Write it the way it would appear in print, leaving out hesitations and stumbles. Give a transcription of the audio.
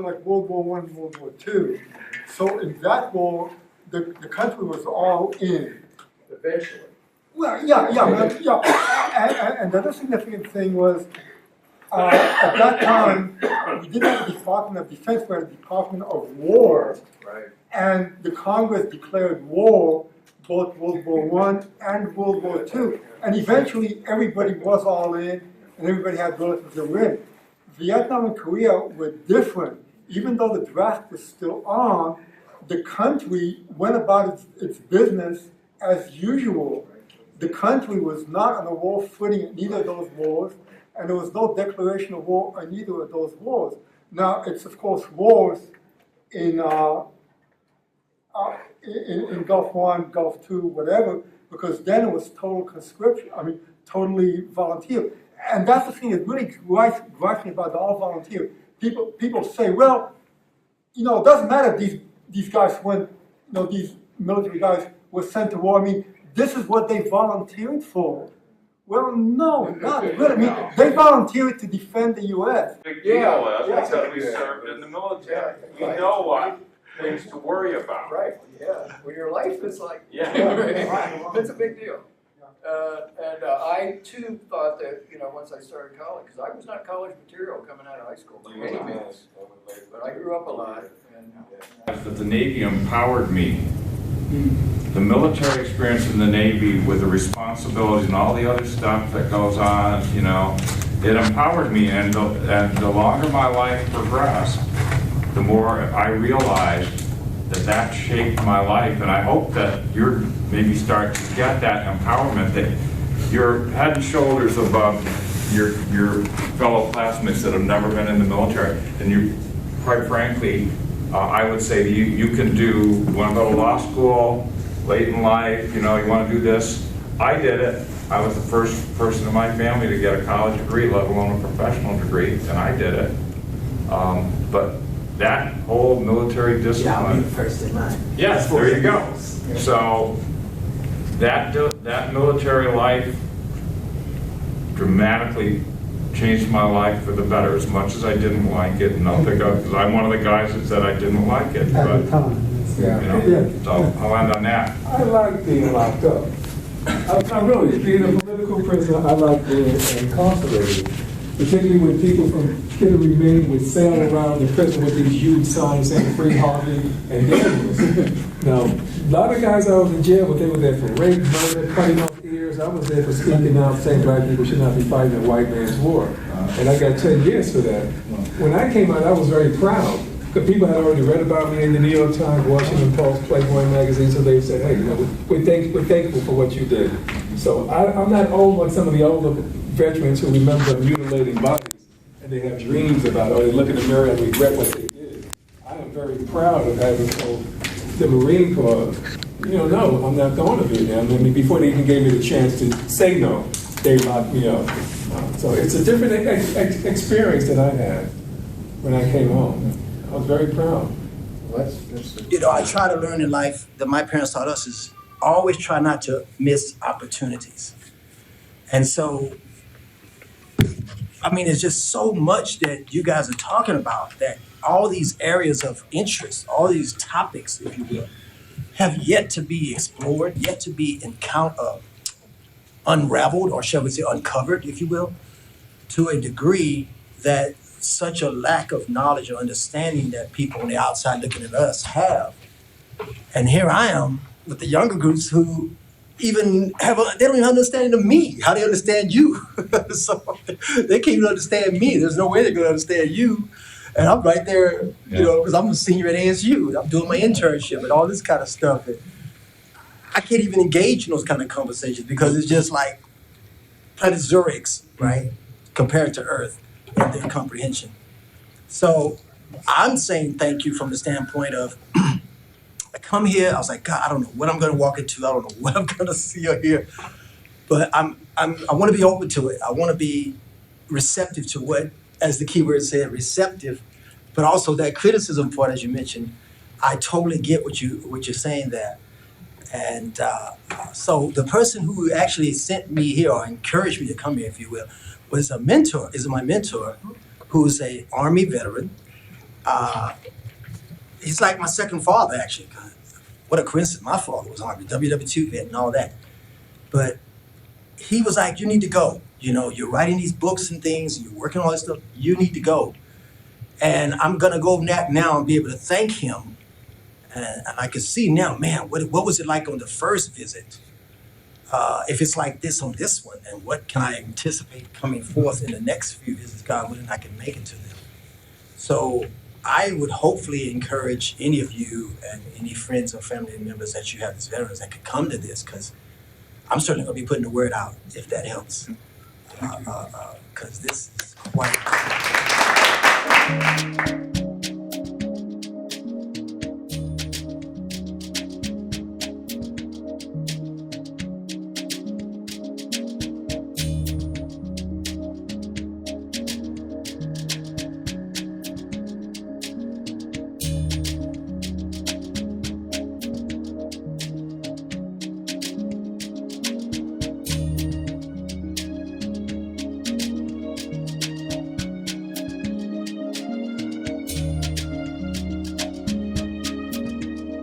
like World War I and World War II. So in that war, the country was all in. Eventually. Well, yeah. And the other significant thing was, at that time, we didn't have a Department of Defense, we had a Department of War. Right. And the Congress declared war, both World War I and World War II. And eventually, everybody was all in, and everybody had relatives that were in. Vietnam and Korea were different. Even though the draft was still on, the country went about its business as usual. The country was not on a war footing in either of those wars, and there was no declaration of war on either of those wars. Now, it's of course wars in Gulf War, Gulf II, whatever, because then it was total conscription, totally volunteer. And that's the thing that really gripes me about the all volunteer. People say, well, it doesn't matter if these guys went, these military guys were sent to war. This is what they volunteered for. Well, no, not really. They volunteered to defend the U.S. Big deal is because we served in the military. You know what things to worry about. Right, yeah. When your life is like, Yeah. it's a big deal. And I too thought that, once I started college, because I was not college material coming out of high school by any means, but I grew up a lot. That the Navy empowered me. The military experience in the Navy with the responsibilities and all the other stuff that goes on, it empowered me. And the longer my life progressed, the more I realized that shaped my life. And I hope that you're maybe start to get that empowerment, that you're head and shoulders above your fellow classmates that have never been in the military. And you, quite frankly, I would say you can do, you want to go to law school late in life, you want to do this. I did it. I was the first person in my family to get a college degree, let alone a professional degree, and I did it. But that whole military discipline. Yeah, I'll be the first in line. Yes, there you go. So that military life dramatically changed my life for the better, as much as I didn't like it. And I'll pick up, because I'm one of the guys that said I didn't like it. At the time. So I'll end on that. I like being locked up. I really, being a political prisoner, I like being incarcerated. Particularly when people from Kittery, Maine would sail around the prison with these huge signs saying free Harvey and Daniels. Now, a lot of guys I was in jail, but they were there for rape, murder, cutting off ears. I was there for speaking out, saying black people should not be fighting a white man's war. And I got 10 years for that. When I came out, I was very proud. Because people had already read about me in the New York Times, Washington Post, Playboy magazine, so they said, hey, we're thankful for what you did. So I'm not old like some of the older veterans who remember mutilating bodies, and they have dreams about it, or they look in the mirror and regret what they did. I am very proud of having told the Marine Corps, no, I'm not going to Vietnam. Before they even gave me the chance to say no, they locked me up. So it's a different experience that I had when I came home. I was very proud. I try to learn in life that my parents taught us is always try not to miss opportunities. And so, it's just so much that you guys are talking about, that all these areas of interest, all these topics, if you will, have yet to be explored, yet to be unraveled, or shall we say uncovered, if you will, to a degree that such a lack of knowledge or understanding that people on the outside looking at us have. And here I am with the younger groups who even they don't even understand me, how they understand you. So they can't even understand me. There's no way they're gonna understand you. And I'm right there, because I'm a senior at ASU, and I'm doing my internship and all this kind of stuff. And I can't even engage in those kind of conversations because it's just like planet Zurich's, right? Compared to Earth and their comprehension. So I'm saying thank you from the standpoint of, I come here, I was like, God, I don't know what I'm gonna walk into, I don't know what I'm gonna see or hear, but I wanna be open to it. I wanna be receptive to what, as the keyword said, receptive, but also that criticism part, as you mentioned, I totally get what you're saying there. And so the person who actually sent me here, or encouraged me to come here, if you will, is my mentor, who's an Army veteran, He's like my second father, actually. What a coincidence. My father was Army, WW2 vet and all that. But he was like, you need to go. You know, you're writing these books and things, you're working on all this stuff, you need to go. And I'm gonna go now and be able to thank him. And I can see now, man, what was it like on the first visit? If it's like this on this one, and what can I anticipate coming forth in the next few visits, God willing, I can make it to them. So I would hopefully encourage any of you and any friends or family members that you have as veterans that could come to this, because I'm certainly gonna be putting the word out if that helps. Because this is quite